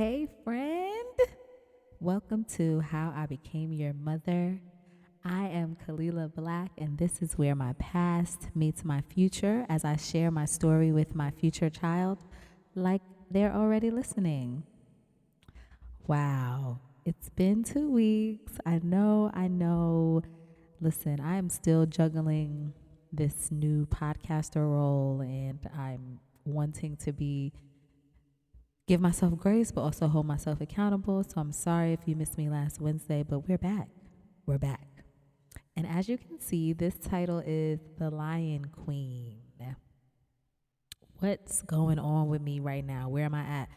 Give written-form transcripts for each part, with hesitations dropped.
Hey, friend. Welcome to How I Became Your Mother. I am Kalila Black, and this is where my past meets my future as I share my story with my future child, like they're already listening. Wow, it's been 2 weeks. I know. Listen, I am still juggling this new podcaster role, and I'm wanting to give myself grace, but also hold myself accountable. So I'm sorry if you missed me last Wednesday, but we're back. We're back. And as you can see, this title is The Lion Queen. What's going on with me right now? Where am I at?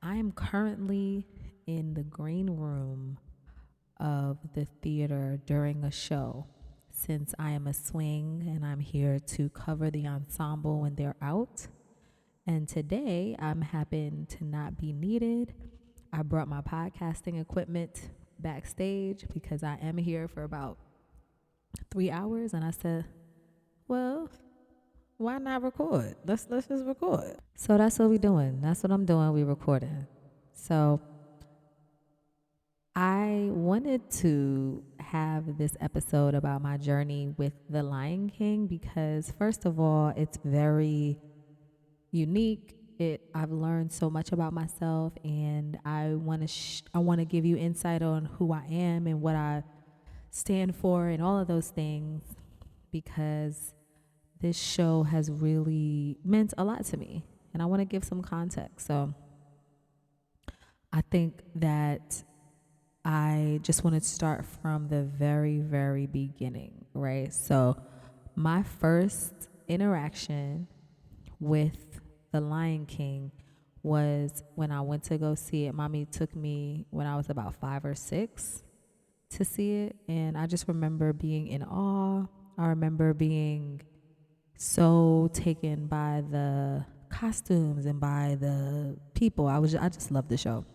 I am currently in the green room of the theater during a show. Since I am a swing and I'm here to cover the ensemble when they're out. And today I'm happen to not be needed. I brought my podcasting equipment backstage because I am here for about 3 hours, and I said, well, why not record? Let's just record. So that's what we're doing. That's what I'm doing. We recording. So I wanted to have this episode about my journey with The Lion King because first of all, it's very unique. I've learned so much about myself, and I want to give you insight on who I am and what I stand for and all of those things because this show has really meant a lot to me, and I want to give some context. So I think that I just want to start from the very, very beginning, right? So my first interaction with The Lion King was when I went to go see it. Mommy took me when I was about 5 or 6 to see it, and I just remember being in awe. I remember being so taken by the costumes and by the people. I just loved the show.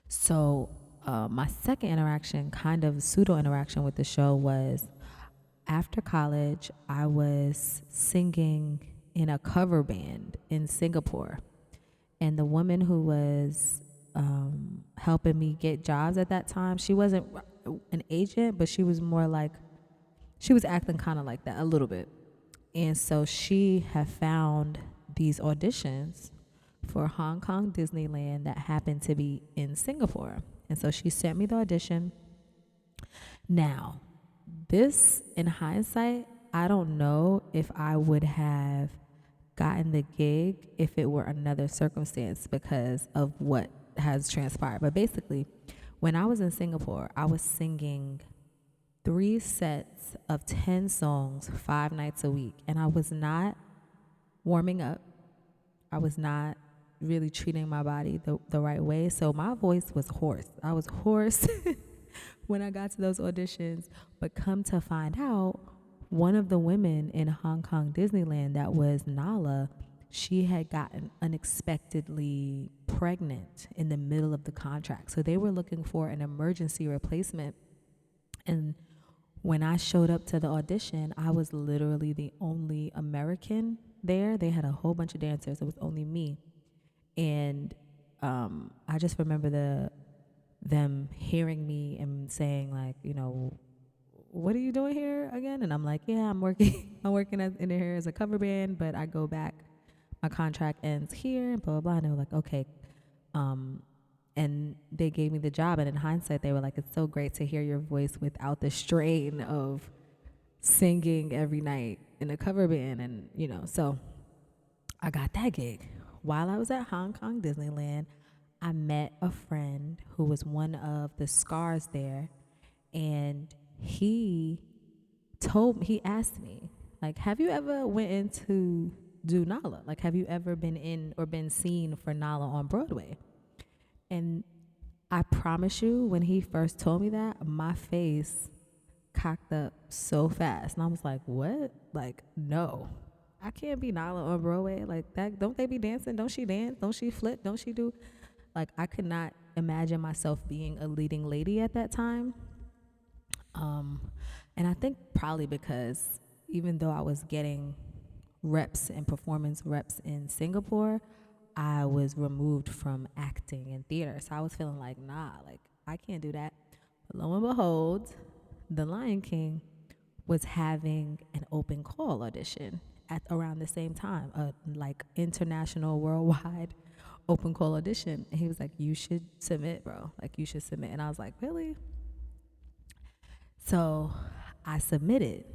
So my second interaction, kind of pseudo interaction with the show, was after college. I was singing in a cover band in Singapore, and the woman who was helping me get jobs at that time, she wasn't an agent, but she was more like, she was acting kind of like that a little bit. And so she had found these auditions for Hong Kong Disneyland that happened to be in Singapore. And so she sent me the audition. Now, this, in hindsight, I don't know if I would have gotten the gig if it were another circumstance because of what has transpired. But basically, when I was in Singapore, I was singing 3 sets of 10 songs 5 nights a week, and I was not warming up. I was not really treating my body the right way. So my voice was hoarse. I was hoarse when I got to those auditions. But come to find out, one of the women in Hong Kong Disneyland, that was Nala, she had gotten unexpectedly pregnant in the middle of the contract. So they were looking for an emergency replacement. And when I showed up to the audition, I was literally the only American there. They had a whole bunch of dancers. It was only me. And I just remember them hearing me and saying, like, what are you doing here again? And I'm like, yeah, I'm working in here as a cover band, but I go back, my contract ends here, and blah, blah, blah. And they were like, okay. And they gave me the job. And in hindsight, they were like, it's so great to hear your voice without the strain of singing every night in a cover band. And, so I got that gig. While I was at Hong Kong Disneyland, I met a friend who was one of the scars there. And he asked me, like, have you ever went in to do Nala? Like, have you ever been in or been seen for Nala on Broadway? And I promise you, when he first told me that, my face cocked up so fast. And I was like, what? Like, no, I can't be Nala on Broadway like that. Don't they be dancing? Don't she dance? Don't she flip? Don't she do? Like, I could not imagine myself being a leading lady at that time. And I think probably because even though I was getting reps and performance reps in Singapore, I was removed from acting in theater. So I was feeling like, nah, like I can't do that. But lo and behold, The Lion King was having an open call audition at around the same time, a like international, worldwide open call audition. And he was like, "You should submit, bro. Like you should submit." And I was like, "Really?" So I submitted.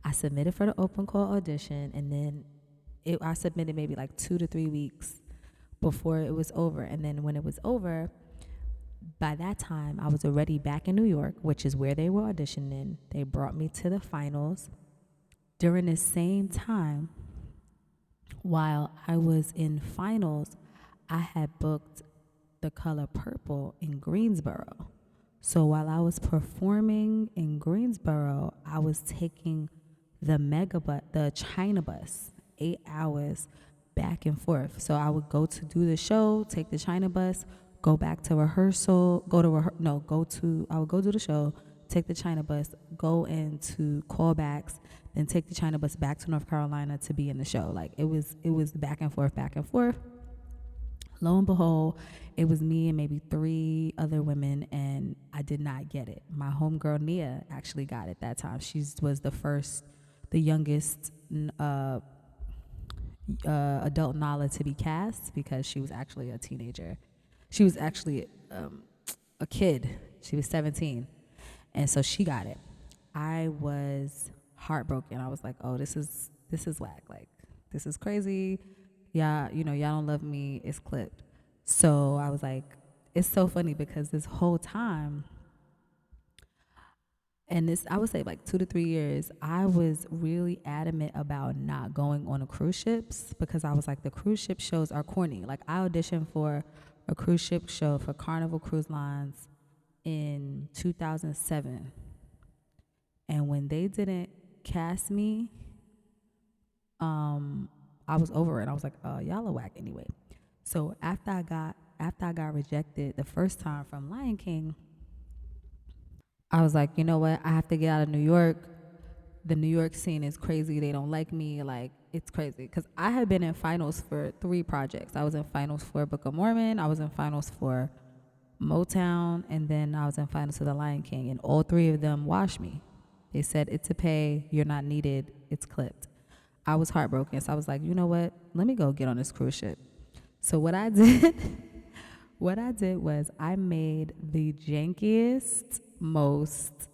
I submitted for the open call audition, and then I submitted maybe like 2 to 3 weeks before it was over. And then when it was over, by that time, I was already back in New York, which is where they were auditioning. They brought me to the finals. During the same time, while I was in finals, I had booked The Color Purple in Greensboro. So while I was performing in Greensboro, I was taking the China bus, 8 hours back and forth. So I would go to do the show, take the China bus, go back to rehearsal, I would go do the show, take the China bus, go into callbacks, then take the China bus back to North Carolina to be in the show. Like it was back and forth, back and forth. Lo and behold, it was me and maybe 3 other women, and I did not get it. My homegirl Nia actually got it that time. She was the youngest adult Nala to be cast because she was actually a teenager. She was actually a kid. She was 17, and so she got it. I was heartbroken. I was like, "Oh, this is whack. Like, this is crazy. Yeah, y'all don't love me. It's clipped." So I was like, it's so funny because this whole time, and this, I would say like 2 to 3 years, I was really adamant about not going on a cruise ships because I was like, the cruise ship shows are corny. Like I auditioned for a cruise ship show for Carnival Cruise Lines in 2007. And when they didn't cast me, I was over it. I was like, y'all are whack anyway. So after I got rejected the first time from Lion King, I was like, you know what? I have to get out of New York. The New York scene is crazy. They don't like me. Like, it's crazy. Because I had been in finals for 3 projects. I was in finals for Book of Mormon. I was in finals for Motown. And then I was in finals for The Lion King. And all 3 of them washed me. They said, it's a pay. You're not needed. It's clipped. I was heartbroken. So I was like, you know what? Let me go get on this cruise ship. So what I did, was I made the jankiest, most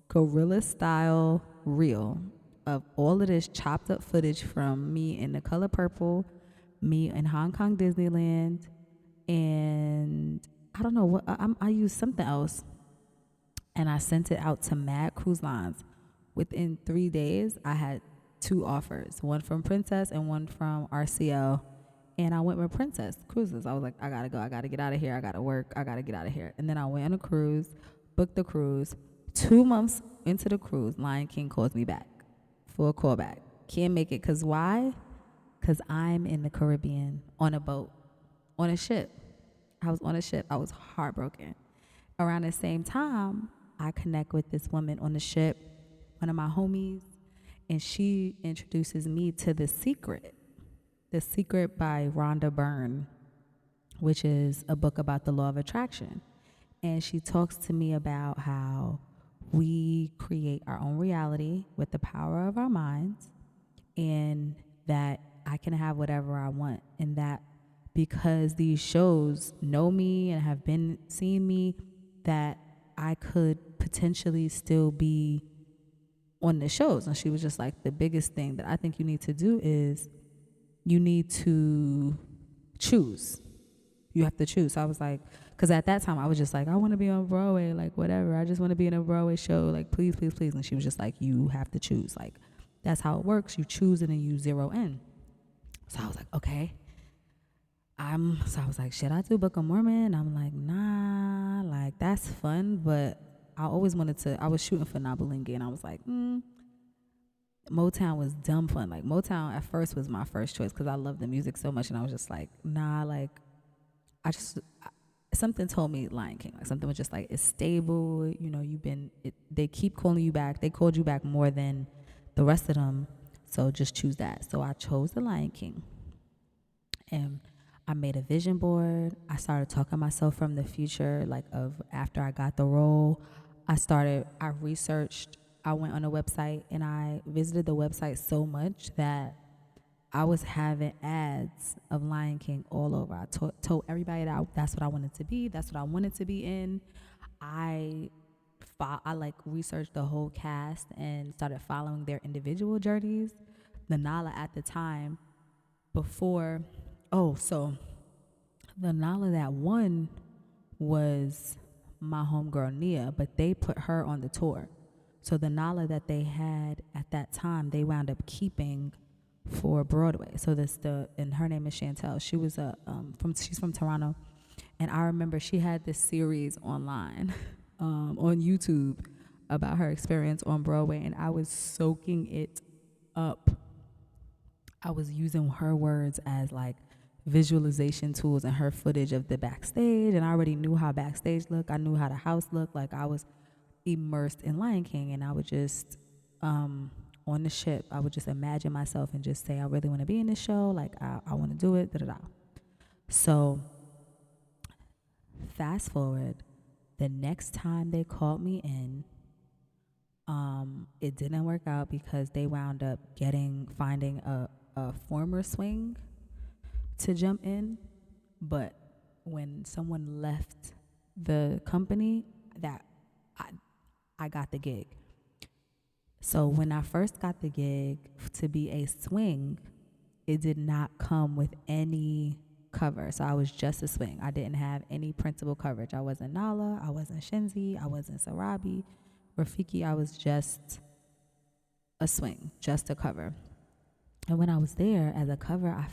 guerrilla style reel of all of this chopped up footage from me in The Color Purple, me in Hong Kong Disneyland, and I don't know what I used something else, and I sent it out to mad cruise lines. Within 3 days, I had 2 offers, one from Princess and one from RCL. And I went with Princess Cruises. I was like, I gotta go. I gotta get out of here. I gotta work. I gotta get out of here. And then I went on a cruise, booked the cruise. 2 months into the cruise, Lion King calls me back for a callback. Can't make it. Because why? Because I'm in the Caribbean on a boat, on a ship. I was on a ship. I was heartbroken. Around the same time, I connect with this woman on the ship, one of my homies, and she introduces me to The Secret. The Secret by Rhonda Byrne, which is a book about the law of attraction. And she talks to me about how we create our own reality with the power of our minds, and that I can have whatever I want. And that because these shows know me and have been seeing me, that I could potentially still be on the shows. And she was just like, the biggest thing that I think you need to do is you need to choose. You have to choose. So I was like, because at that time I was just like, I want to be on Broadway, like whatever. I just want to be in a Broadway show, like please, please, please. And she was just like, you have to choose. Like that's how it works. You choose and then you zero in. So I was like, okay. So I was like, should I do Book of Mormon? I'm like, nah, like that's fun, but I always I was shooting for Nabalingi, and I was like, Motown was dumb fun. Like Motown at first was my first choice because I love the music so much, and I was just like, nah, like something told me Lion King. Like something was just like, it's stable. They keep calling you back. They called you back more than the rest of them, so just choose that. So I chose the Lion King, and I made a vision board. I started talking to myself from the future, like of after I got the role. I researched, I went on a website and I visited the website so much that I was having ads of Lion King all over. I told everybody that that's what I wanted to be. That's what I wanted to be in. I I like researched the whole cast and started following their individual journeys. The Nala at the time before, so the Nala that won was my homegirl Nia, but they put her on the tour. So the Nala that they had at that time, they wound up keeping for Broadway. So and her name is Chantel. She was she's from Toronto, and I remember she had this series online, on YouTube about her experience on Broadway, and I was soaking it up. I was using her words as like visualization tools and her footage of the backstage, and I already knew how backstage looked. I knew how the house looked. Like I was immersed in Lion King, and I would just on the ship, I would just imagine myself and just say, I really want to be in this show. Like I want to do it. Da da da. So fast forward, the next time they called me in, it didn't work out because they wound up finding a former swing to jump in. But when someone left the company, that I got the gig. So when I first got the gig to be a swing, it did not come with any cover. So I was just a swing. I didn't have any principal coverage. I wasn't Nala. I wasn't Shinzi. I wasn't Sarabi, Rafiki. I was just a swing, just a cover. And when I was there as a cover, I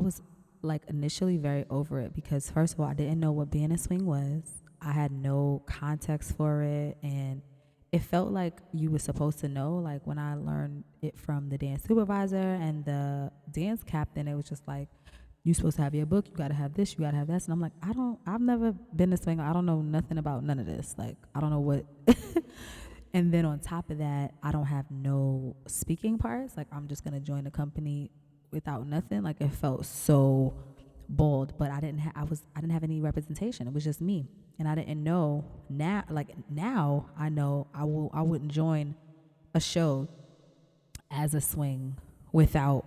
was like initially very over it because first of all, I didn't know what being a swing was. I had no context for it, and it felt like you were supposed to know. Like when I learned it from the dance supervisor and the dance captain, it was just like, you're supposed to have your book, you gotta have this, you gotta have that. And I'm like, I've never been a swinger. I don't know nothing about none of this. Like, I don't know what. And then on top of that, I don't have no speaking parts. Like, I'm just gonna join the company without nothing. Like, it felt so bold, but I didn't have any representation. It was just me. And I didn't know now, like now I know I wouldn't join a show as a swing without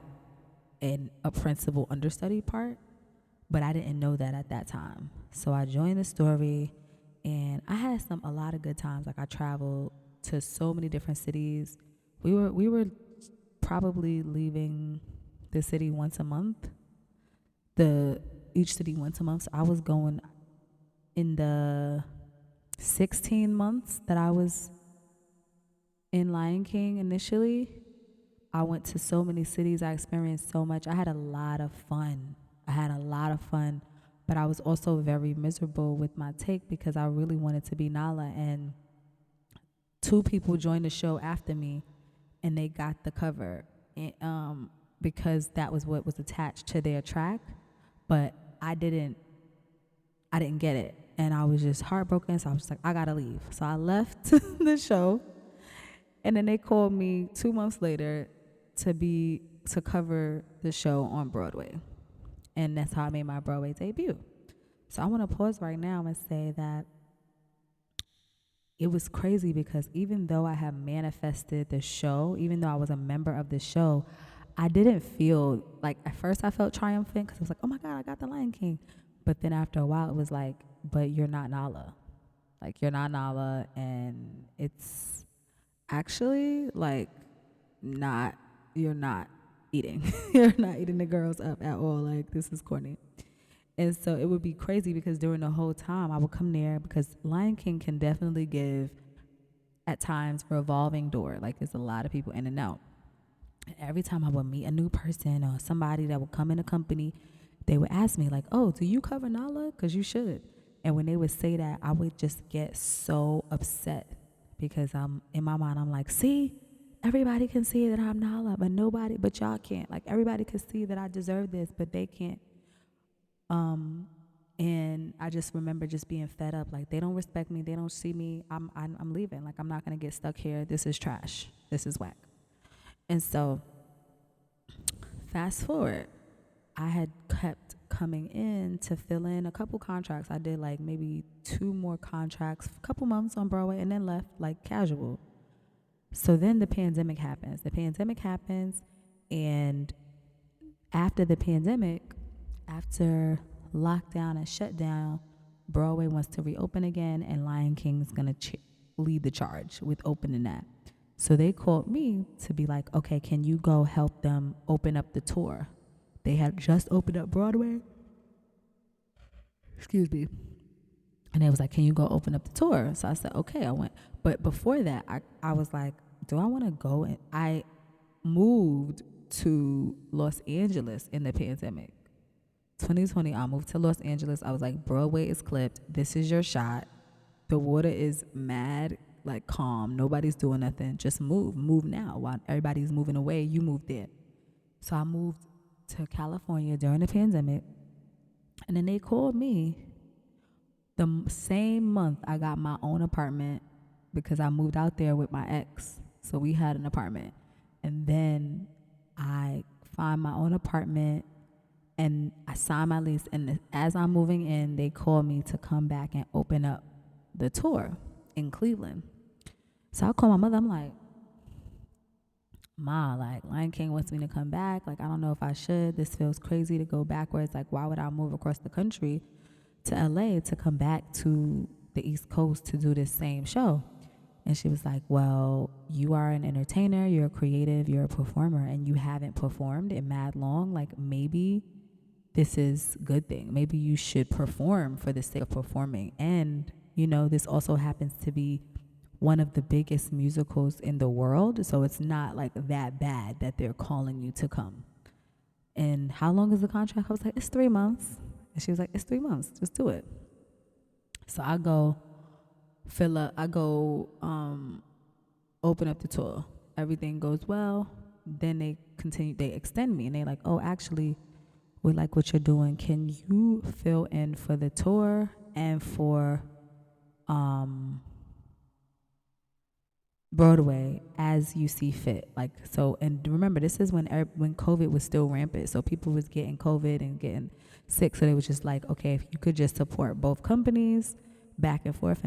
a principal understudy part, but I didn't know that at that time. So I joined the story, and I had a lot of good times. Like I traveled to so many different cities. We were probably leaving the city once a month. Each city once a month. So I was going in the 16 months that I was in Lion King initially. I went to so many cities. I experienced so much. I had a lot of fun. But I was also very miserable with my take because I really wanted to be Nala. And 2 people joined the show after me, and they got the cover, because that was what was attached to their track. But I didn't get it, and I was just heartbroken. So I was just like, I gotta leave. So I left the show, and then they called me 2 months later to cover the show on Broadway, and that's how I made my Broadway debut. So I want to pause right now and say that it was crazy because even though I had manifested the show, even though I was a member of the show, I didn't feel like, at first I felt triumphant because I was like, oh my God, I got the Lion King. But then after a while, it was like, but you're not Nala. Like, you're not Nala, and it's actually like you're not eating. You're not eating the girls up at all. Like, this is corny. And so it would be crazy because during the whole time I would come there, because Lion King can definitely give at times revolving door. Like, there's a lot of people in and out. And every time I would meet a new person or somebody that would come in the company, they would ask me like, oh, do you cover Nala? Because you should. And when they would say that, I would just get so upset because in my mind, I'm like, see, everybody can see that I'm Nala, but y'all can't. Like, everybody can see that I deserve this, but they can't. And I just remember just being fed up. Like, they don't respect me. They don't see me. I'm leaving. Like, I'm not going to get stuck here. This is trash. This is whack. And so fast forward, I had kept coming in to fill in a couple contracts. I did like maybe 2 more contracts, a couple months on Broadway, and then left like casual. So then the pandemic happens. And after the pandemic, after lockdown and shutdown, Broadway wants to reopen again, and Lion King is going to lead the charge with opening that. So they called me to be like, okay, can you go help them open up the tour? They had just opened up Broadway. Excuse me. And they was like, can you go open up the tour? So I said, okay, I went. But before that, I was like, do I want to go? And I moved to Los Angeles in the pandemic. 2020, I moved to Los Angeles. I was like, Broadway is clipped. This is your shot. The water is mad, like calm. Nobody's doing nothing. Just move. Move now. While everybody's moving away, you move there. So I moved to California during the pandemic. And then they called me the same month I got my own apartment because I moved out there with my ex. So we had an apartment. And then I find my own apartment and I signed my lease. And as I'm moving in, they called me to come back and open up the tour in Cleveland. So I called my mother. I'm like, Ma, like Lion King wants me to come back. Like, I don't know if I should. This feels crazy to go backwards. Like, why would I move across the country to LA to come back to the East Coast to do this same show? And she was like, well, you are an entertainer, you're a creative, you're a performer, and you haven't performed in mad long. Like, maybe this is a good thing. Maybe you should perform for the sake of performing. And, you know, this also happens to be one of the biggest musicals in the world. So it's not like that bad that they're calling you to come. And how long is the contract? I was like, it's 3 months. And she was like, it's 3 months. Just do it. So I go open up the tour. Everything goes well. Then they extend me and they like, oh, actually, we like what you're doing. Can you fill in for the tour and for Broadway as you see fit? Like, so, and remember, this is when COVID was still rampant. So people was getting COVID and getting sick. So they was just like, okay, if you could just support both companies back and forth,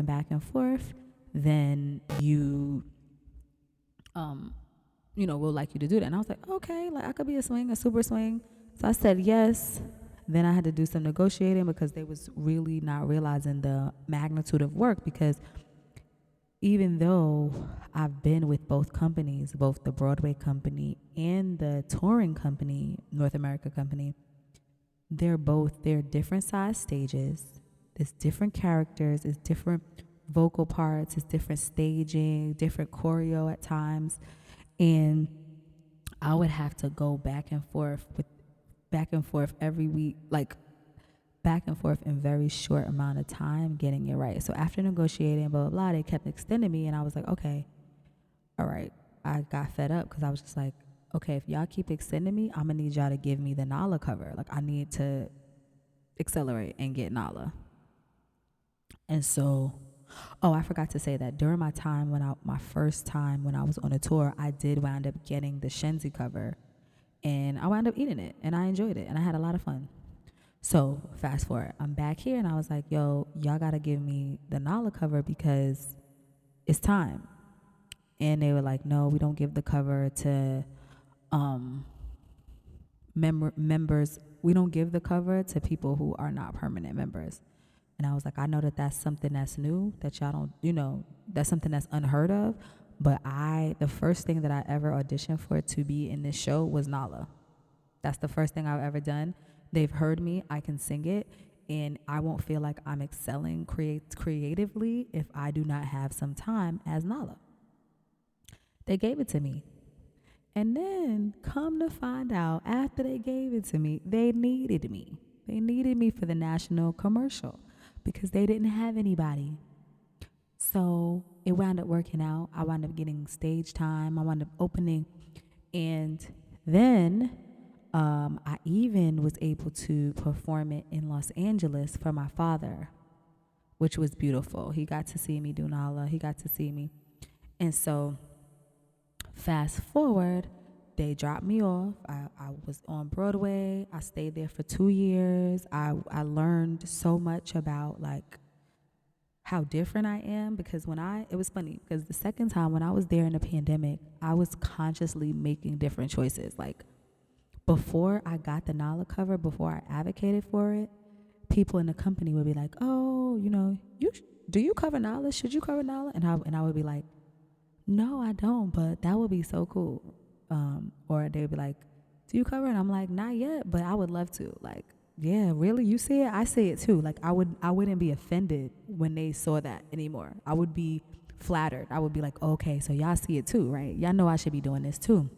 then you, we'll like you to do that. And I was like, okay, like I could be a super swing. So I said yes. Then I had to do some negotiating because they was really not realizing the magnitude of work, because even though I've been with both companies, both the Broadway company and the touring company, North America company, they're different size stages. It's different characters. It's different vocal parts. It's different staging, different choreo at times. And I would have to go back and forth every week, like back and forth in very short amount of time getting it right. So after negotiating, blah, blah, blah, they kept extending me, and I was like, okay, all right. I got fed up because I was just like, okay, if y'all keep extending me, I'm going to need y'all to give me the Nala cover. Like, I need to accelerate and get Nala. And so, I forgot to say that during my first time when I was on a tour, I did wind up getting the Shenzi cover, and I wound up eating it, and I enjoyed it, and I had a lot of fun. So fast forward, I'm back here, and I was like, yo, y'all got to give me the Nala cover because it's time. And they were like, no, we don't give the cover to members. We don't give the cover to people who are not permanent members. And I was like, I know that that's something that's new, that y'all don't, that's something that's unheard of. But the first thing that I ever auditioned for to be in this show was Nala. That's the first thing I've ever done. They've heard me, I can sing it, and I won't feel like I'm excelling creatively if I do not have some time as Nala. They gave it to me. And then come to find out, after they gave it to me, they needed me. They needed me for the national commercial because they didn't have anybody. So it wound up working out. I wound up getting stage time. I wound up opening. And then I even was able to perform it in Los Angeles for my father, which was beautiful. He got to see me do Nala. He got to see me. And so fast forward, they dropped me off. I was on Broadway. I stayed there for 2 years. I learned so much about like how different I am because it was funny because the second time when I was there in the pandemic, I was consciously making different choices. Like before I got the NALA cover, before I advocated for it, people in the company would be like, "Oh, do you cover NALA? Should you cover NALA?" And I would be like, "No, I don't, but that would be so cool." Or they would be like, "Do you cover?" And I'm like, "Not yet, but I would love to." Like, yeah, really? You see it? I see it too. Like, I wouldn't be offended when they saw that anymore. I would be flattered. I would be like, "Okay, so y'all see it too, right? Y'all know I should be doing this too."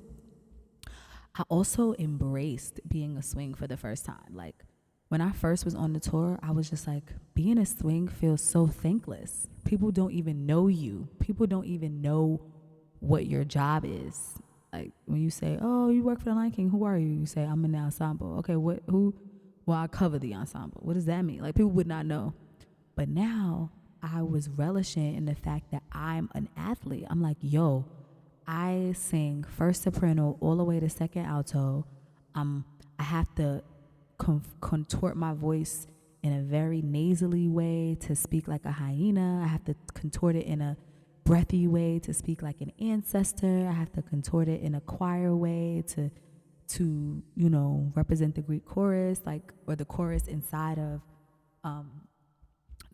I also embraced being a swing for the first time. Like, when I first was on the tour, I was just like, being a swing feels so thankless. People don't even know you. People don't even know what your job is. Like when you say, "Oh, you work for the Lion King. Who are you?" You say, "I'm in the ensemble." Okay, who? Well, I cover the ensemble. What does that mean? Like people would not know. But now I was relishing in the fact that I'm an athlete. I'm like, yo, I sing first soprano all the way to second alto. I have to contort my voice in a very nasally way to speak like a hyena. I have to contort it in a breathy way to speak like an ancestor. I have to contort it in a choir way to represent the Greek chorus, like, or the chorus inside of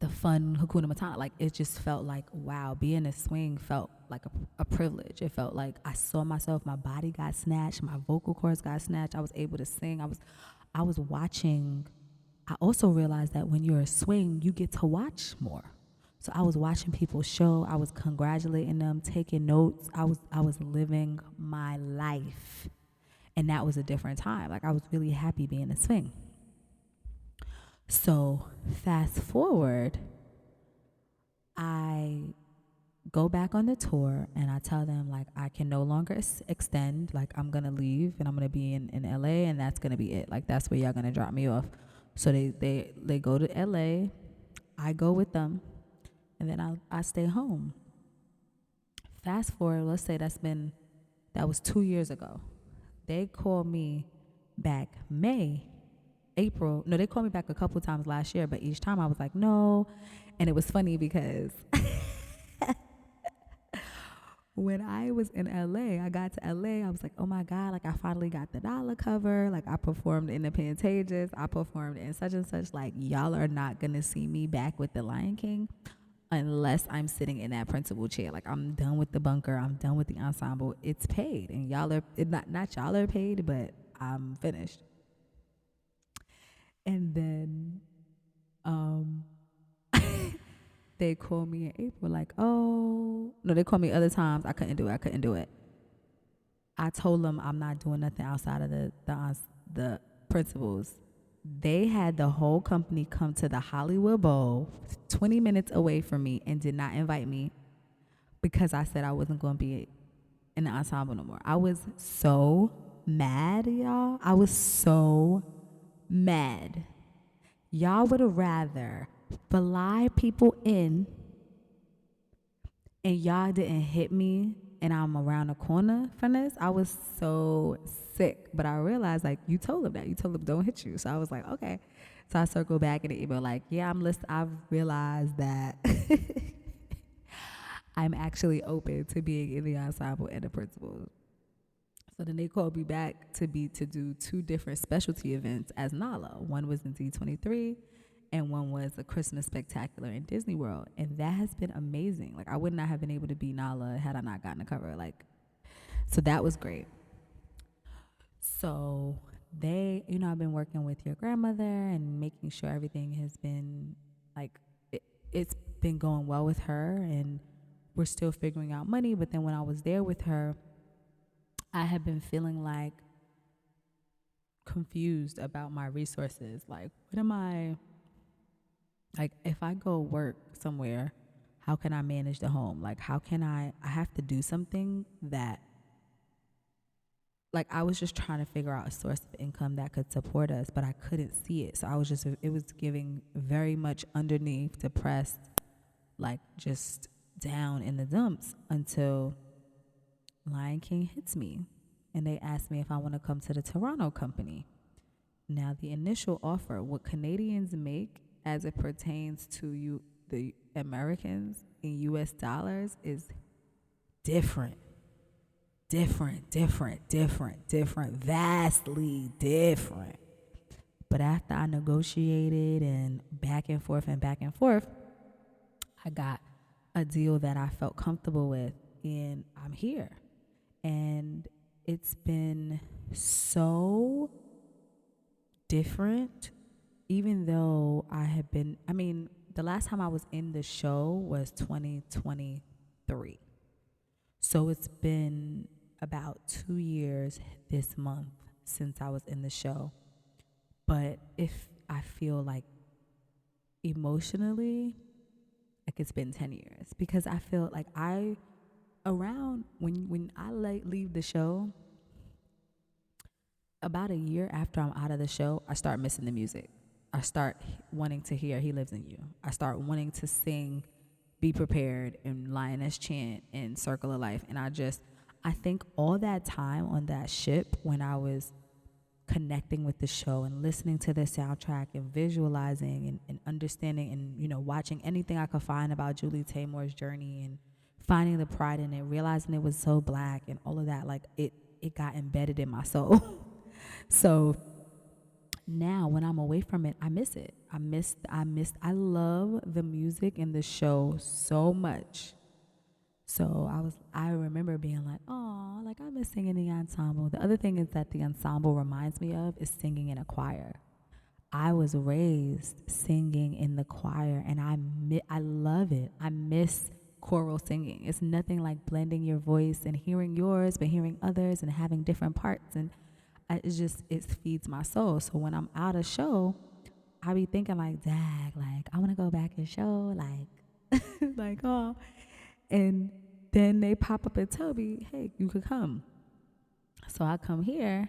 the fun Hakuna Matata. Like it just felt like, wow, being a swing felt like a privilege. It felt like I saw myself, my body got snatched, my vocal cords got snatched. I was able to sing. I was watching. I also realized that when you're a swing, you get to watch more. So I was watching people show. I was congratulating them, taking notes. I was living my life. And that was a different time. Like I was really happy being a swing. So fast forward, I go back on the tour and I tell them like I can no longer extend. Like I'm gonna leave and I'm gonna be in LA and that's gonna be it. Like that's where y'all gonna drop me off. So they go to LA. I go with them, and then I stay home. Fast forward, let's say that was 2 years ago. They called me back April. No, they called me back a couple times last year, but each time I was like, no. And it was funny because when I was in LA, I got to LA, I was like, oh my God, like I finally got the dollar cover. Like I performed in the Pantages. I performed in such and such. Like y'all are not going to see me back with the Lion King unless I'm sitting in that principal chair. Like I'm done with the bunker. I'm done with the ensemble. It's paid. And y'all are, not y'all are paid, but I'm finished. And then they called me in April like, oh, no, they called me other times. I couldn't do it. I told them I'm not doing nothing outside of the principals. They had the whole company come to the Hollywood Bowl 20 minutes away from me and did not invite me because I said I wasn't going to be in the ensemble no more. I was so mad, y'all. I was so mad. Y'all would have rather fly people in and y'all didn't hit me and I'm around the corner from this. I was so sick. But I realized, like, you told them that. You told them don't hit you. So I was like, okay. So I circled back in the email like, yeah, I've realized that I'm actually open to being in the ensemble and the principal. So then they called me back to do two different specialty events as Nala. One was in D23 and one was a Christmas spectacular in Disney World. And that has been amazing. Like I would not have been able to be Nala had I not gotten a cover. Like, so that was great. So I've been working with your grandmother and making sure everything has been like, it's been going well with her and we're still figuring out money. But then when I was there with her, I had been feeling like confused about my resources. Like, what am I, like, if I go work somewhere, how can I manage the home? Like, how can I have to do something that, like, I was just trying to figure out a source of income that could support us, but I couldn't see it. So it was giving very much underneath, depressed, like, just down in the dumps until Lion King hits me. and they asked me if I want to come to the Toronto company. Now, the initial offer, what Canadians make as it pertains to you, the Americans in US dollars, is different, different, vastly different. But after I negotiated and back and forth, I got a deal that I felt comfortable with, and I'm here. And it's been so different, even though the last time I was in the show was 2023. So it's been about 2 years this month since I was in the show. But if I feel like emotionally, like it's been 10 years, because I feel like when I leave the show, about a year after I'm out of the show, I start missing the music. I start wanting to hear He Lives in You. I start wanting to sing Be Prepared and Lioness Chant and Circle of Life. And I think all that time on that ship, when I was connecting with the show and listening to the soundtrack and visualizing and understanding and, watching anything I could find about Julie Taymor's journey and finding the pride in it, realizing it was so Black and all of that, like it got embedded in my soul. So now when I'm away from it, I miss it. I love the music in the show so much. So I remember being like, oh, like I miss singing in the ensemble. The other thing is that the ensemble reminds me of is singing in a choir. I was raised singing in the choir, and I love it. I miss choral singing. It's nothing like blending your voice and hearing yours, but hearing others and having different parts. And it feeds my soul. So when I'm out of show, I be thinking like, dag, like I want to go back and show, like, like, oh. And then they pop up and tell me, hey, you could come. So I come here,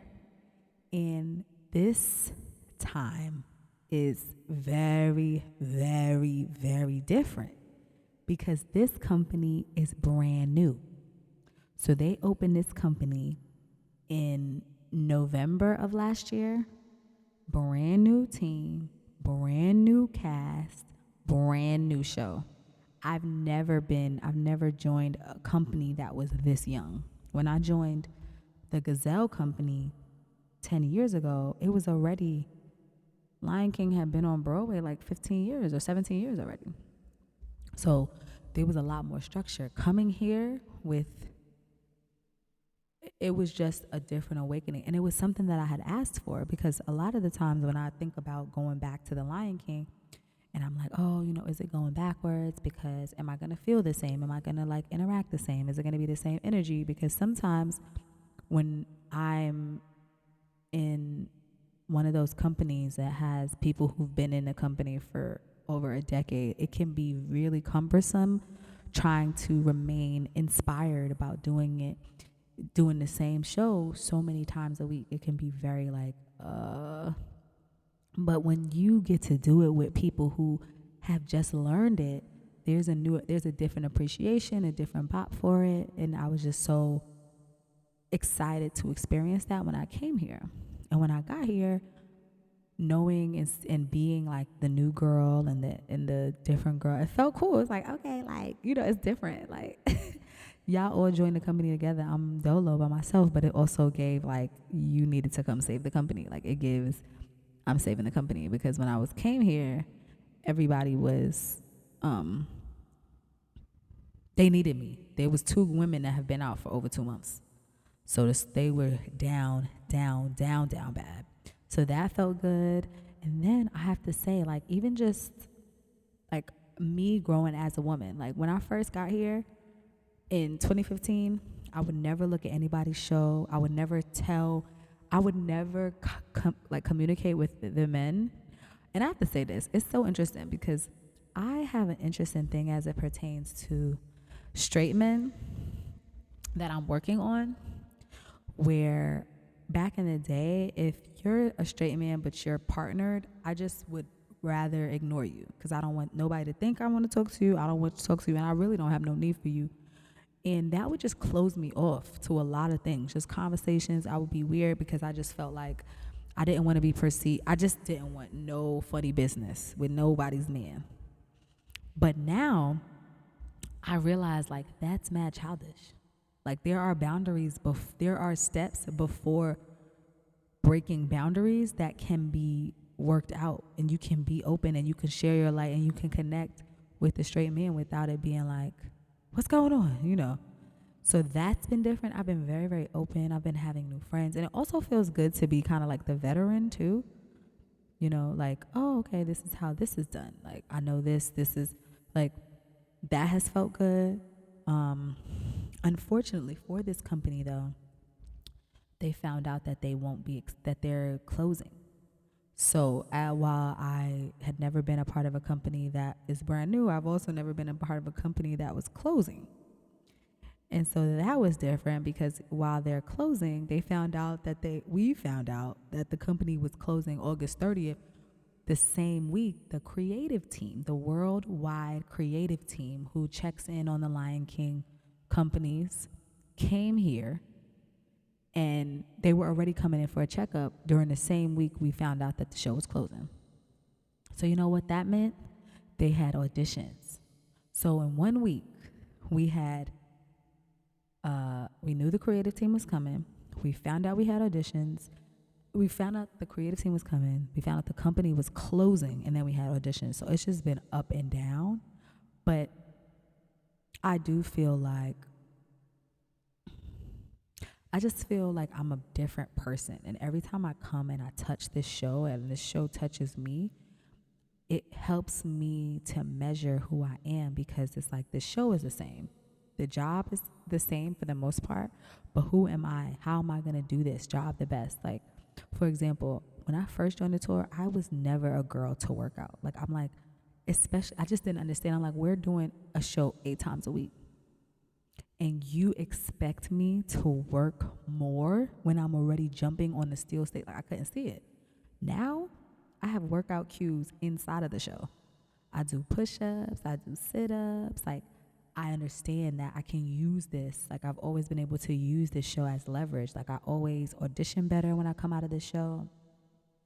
and this time is very, very, very different, because this company is brand new. So they opened this company in November of last year. Brand new team, brand new cast, brand new show. I've never joined a company that was this young. When I joined the Gazelle company 10 years ago, it was already, Lion King had been on Broadway like 15 years or 17 years already. So there was a lot more structure. Coming here it was just a different awakening. And it was something that I had asked for, because a lot of the times when I think about going back to the Lion King, and I'm like, oh, is it going backwards? Because am I going to feel the same? Am I going to like interact the same? Is it going to be the same energy? Because sometimes when I'm in one of those companies that has people who've been in the company for over a decade, it can be really cumbersome trying to remain inspired about doing the same show so many times a week. It can be very like, but when you get to do it with people who have just learned it, there's a different appreciation, a different pop for it. And I was just so excited to experience that when I came here. And when I got here, knowing and being like the new girl and the different girl, it felt cool. It's like, okay, like, it's different. Like y'all all joined the company together. I'm dolo by myself, but it also gave like, you needed to come save the company. Like it gives, I'm saving the company, because when I came here, everybody was, they needed me. There was 2 women that have been out for over 2 months. So they were down bad. So that felt good. And then I have to say, like, even just like me growing as a woman, like when I first got here in 2015, I would never look at anybody's show. I would never communicate with the men. And I have to say this, it's so interesting, because I have an interesting thing as it pertains to straight men that I'm working on, where back in the day, if you're a straight man but you're partnered, I just would rather ignore you, because I don't want nobody to think I want to talk to you. I don't want to talk to you, and I really don't have no need for you. And that would just close me off to a lot of things. Just conversations, I would be weird because I just felt like I didn't want to be perceived. I just didn't want no funny business with nobody's man. But now I realize like that's mad childish. Like there are boundaries, there are steps before breaking boundaries that can be worked out, and you can be open and you can share your light and you can connect with the straight man without it being like, what's going on, So that's been different. I've been very, very open. I've been having new friends. And it also feels good to be kind of like the veteran too. Like, oh, okay, this is how this is done. Like, I know this is like, that has felt good. Unfortunately for this company though, they found out that that they're closing. So while I had never been a part of a company that is brand new, I've also never been a part of a company that was closing. And so that was different because while they're closing, we found out that the company was closing August 30th. The same week, the creative team, the worldwide creative team who checks in on the Lion King companies, came here, and they were already coming in for a checkup. During the same week, we found out that the show was closing. So you know what that meant? They had auditions. So in 1 week, we knew the creative team was coming. We found out we had auditions. We found out the creative team was coming. We found out the company was closing, and then we had auditions. So it's just been up and down. But I do feel like, I'm a different person. And every time I come and I touch this show and this show touches me, it helps me to measure who I am, because it's like the show is the same. The job is the same for the most part, but who am I? How am I going to do this job the best? Like, for example, when I first joined the tour, I was never a girl to work out. Like, I'm like, especially, I just didn't understand. I'm like, we're doing a show 8 times a week, and you expect me to work more when I'm already jumping on the steel stage? Like, I couldn't see it. Now, I have workout cues inside of the show. I do push-ups, I do sit-ups. Like, I understand that I can use this. Like, I've always been able to use this show as leverage. Like, I always audition better when I come out of the show.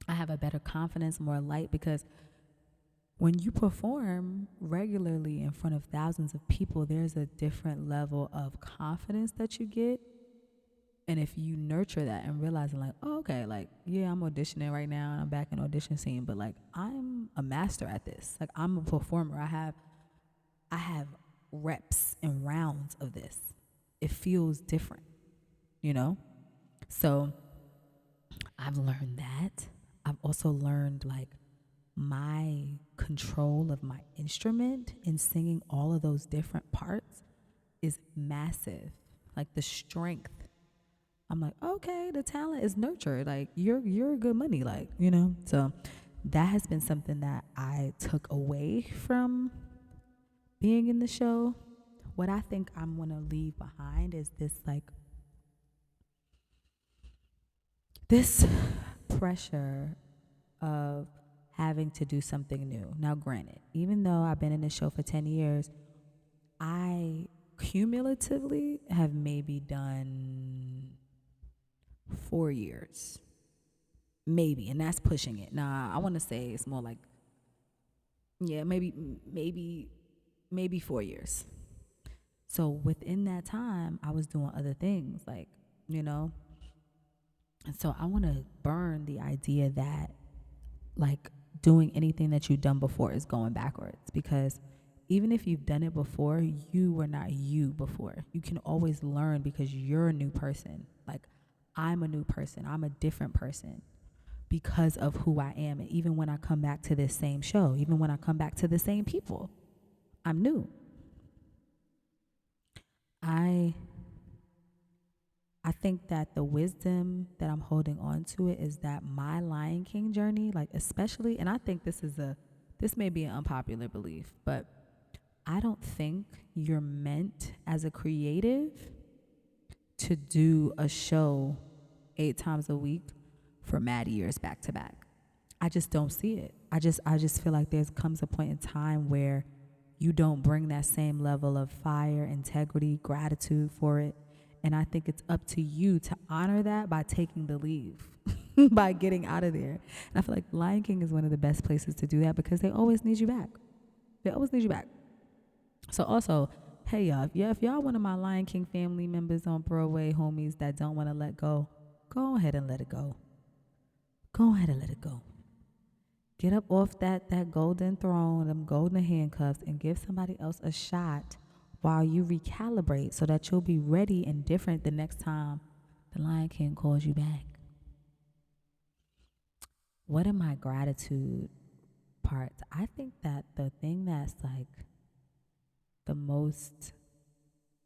I have a better confidence, more light, because when you perform regularly in front of thousands of people, there's a different level of confidence that you get. And if you nurture that and realizing like, oh, okay, like, yeah, I'm auditioning right now and I'm back in audition scene, but like, I'm a master at this. Like, I'm a performer. I have reps and rounds of this. It feels different, So I've learned that. I've also learned like my control of my instrument in singing all of those different parts is massive. Like the strength. I'm like, okay, the talent is nurtured. Like you're good money, like, So that has been something that I took away from being in the show. What I think I'm going to leave behind is this pressure of having to do something new. Now, granted, even though I've been in this show for 10 years, I cumulatively have maybe done 4 years. Maybe, and that's pushing it. Nah, I want to say it's more like, yeah, maybe 4 years. So within that time, I was doing other things, like, And so I want to burn the idea that, like, doing anything that you've done before is going backwards, because even if you've done it before, you were not you before. You can always learn because you're a new person. Like, I'm a new person. I'm a different person because of who I am. And even when I come back to this same show, even when I come back to the same people, I'm new. I think that the wisdom that I'm holding on to it is that my Lion King journey, like, especially, and I think this may be an unpopular belief, but I don't think you're meant as a creative to do a show 8 times a week for mad years back to back. I just don't see it. I just feel like there comes a point in time where you don't bring that same level of fire, integrity, gratitude for it. And I think it's up to you to honor that by taking the leave, by getting out of there. And I feel like Lion King is one of the best places to do that because they always need you back. They always need you back. So also, hey y'all, if y'all one of my Lion King family members on Broadway, homies that don't want to let go ahead and let it go. Go ahead and let it go. Get up off that golden throne, them golden handcuffs, and give somebody else a shot while you recalibrate so that you'll be ready and different the next time the Lion King calls you back. What are my gratitude parts? I think that the thing that's like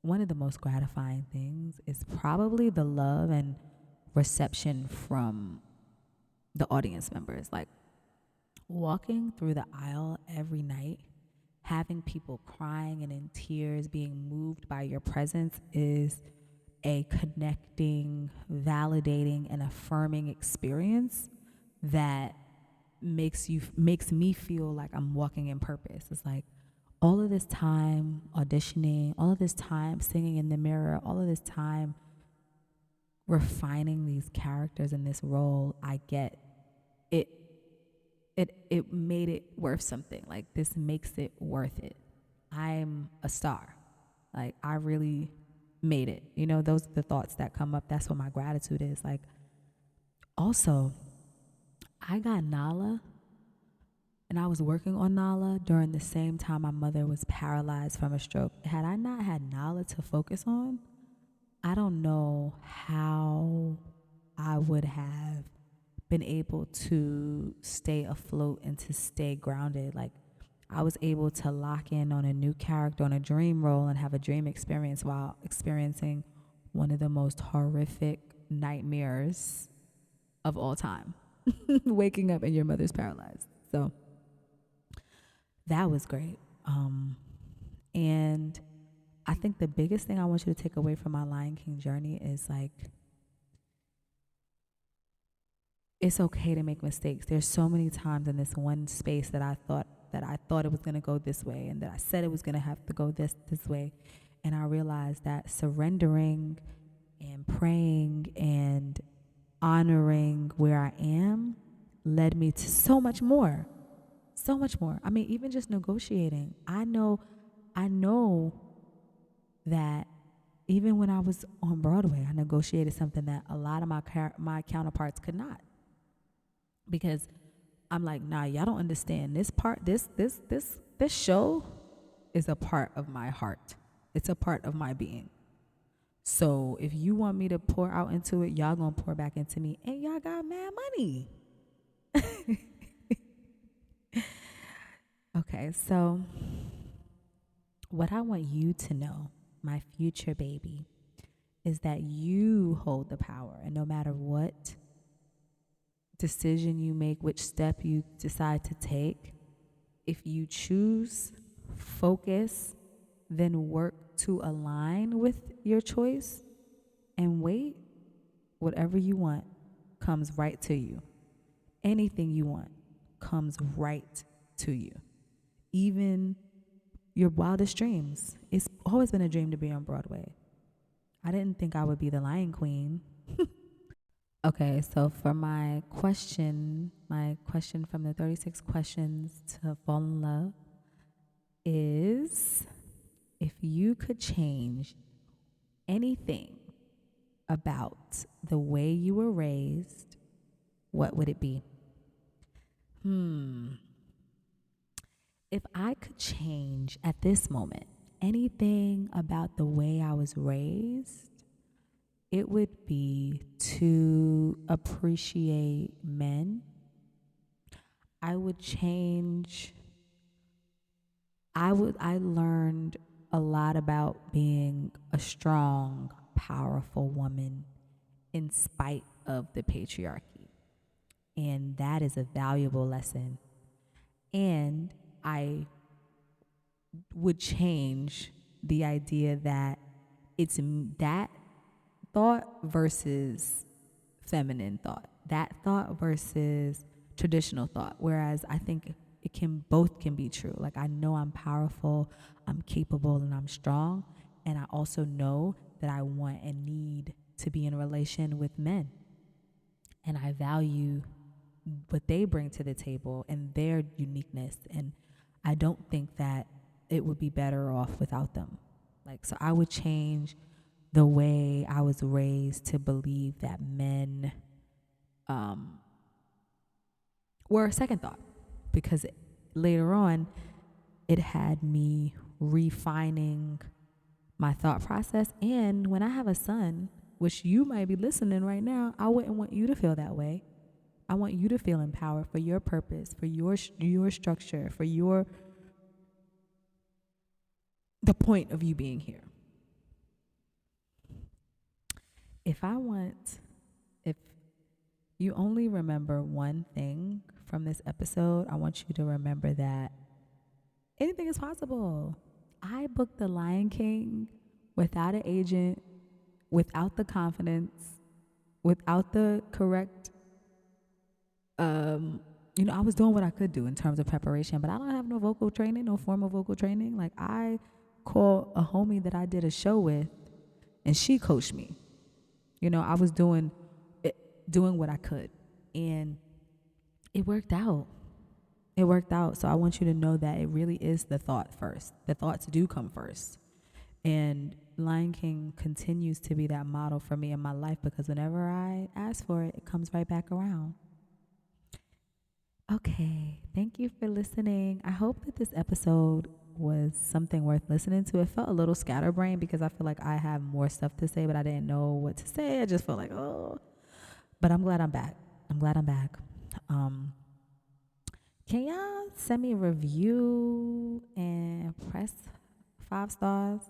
one of the most gratifying things is probably the love and reception from the audience members. Like walking through the aisle every night, having people crying and in tears, being moved by your presence is a connecting, validating, and affirming experience that makes me feel like I'm walking in purpose. It's like all of this time auditioning, all of this time singing in the mirror, all of this time refining these characters in this role, I get it. It made it worth something. Like this makes it worth it. I'm a star. Like I really made it. You know, those are the thoughts that come up. That's what my gratitude is. Like also, I got Nala and I was working on Nala during the same time my mother was paralyzed from a stroke. Had I not had Nala to focus on, I don't know how I would have been able to stay afloat and to stay grounded. Like I was able to lock in on a new character, on a dream role, and have a dream experience while experiencing one of the most horrific nightmares of all time. Waking up and your mother's paralyzed. So that was great. And I think the biggest thing I want you to take away from my Lion King journey is like, it's okay to make mistakes. There's so many times in this one space that I thought it was going to go this way and that I said it was going to have to go this way. And I realized that surrendering and praying and honoring where I am led me to so much more. So much more. I mean, even just negotiating. I know that even when I was on Broadway, I negotiated something that a lot of my counterparts could not. Because I'm like, nah, y'all don't understand. This part, this show is a part of my heart. It's a part of my being. So if you want me to pour out into it, y'all gonna pour back into me. And y'all got mad money. Okay, so what I want you to know, my future baby, is that you hold the power. And no matter what decision you make, which step you decide to take, if you choose focus, then work to align with your choice and wait, whatever you want comes right to you. Anything you want comes right to you. Even your wildest dreams. It's always been a dream to be on Broadway. I didn't think I would be the Lion Queen. Okay, so for my question from the 36 questions to fall in love is, if you could change anything about the way you were raised, what would it be? If I could change at this moment anything about the way I was raised, it would be to appreciate men. I learned a lot about being a strong, powerful woman in spite of the patriarchy. And that is a valuable lesson. And I would change the idea that it's that thought versus feminine thought, that thought versus traditional thought. Whereas I think both can be true. Like, I know I'm powerful, I'm capable, and I'm strong. And I also know that I want and need to be in a relation with men. And I value what they bring to the table and their uniqueness. And I don't think that it would be better off without them. Like, so I would change the way I was raised to believe that men were a second thought, because later on it had me refining my thought process. And when I have a son, which you might be listening right now, I wouldn't want you to feel that way. I want you to feel empowered for your purpose, for your structure, for the point of you being here. If you only remember one thing from this episode, I want you to remember that anything is possible. I booked The Lion King without an agent, without the confidence, without the correct, I was doing what I could do in terms of preparation, but I don't have no vocal training, no formal vocal training. Like, I called a homie that I did a show with, and she coached me. I was doing what I could, and it worked out. It worked out. So I want you to know that it really is the thought first. The thoughts do come first. And Lion King continues to be that model for me in my life, because whenever I ask for it, it comes right back around. Okay, thank you for listening. I hope that this episode was something worth listening to. It felt a little scatterbrained because I feel like I have more stuff to say, but I didn't know what to say. I just felt like, oh. But I'm glad I'm back. Can y'all send me a review and press 5 stars?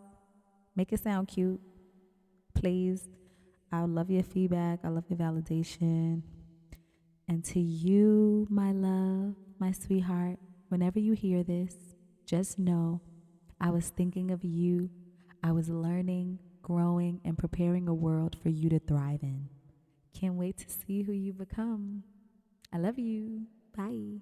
Make it sound cute, please. I love your feedback. I love your validation. And to you, my love, my sweetheart, whenever you hear this, just know I was thinking of you. I was learning, growing, and preparing a world for you to thrive in. Can't wait to see who you become. I love you. Bye.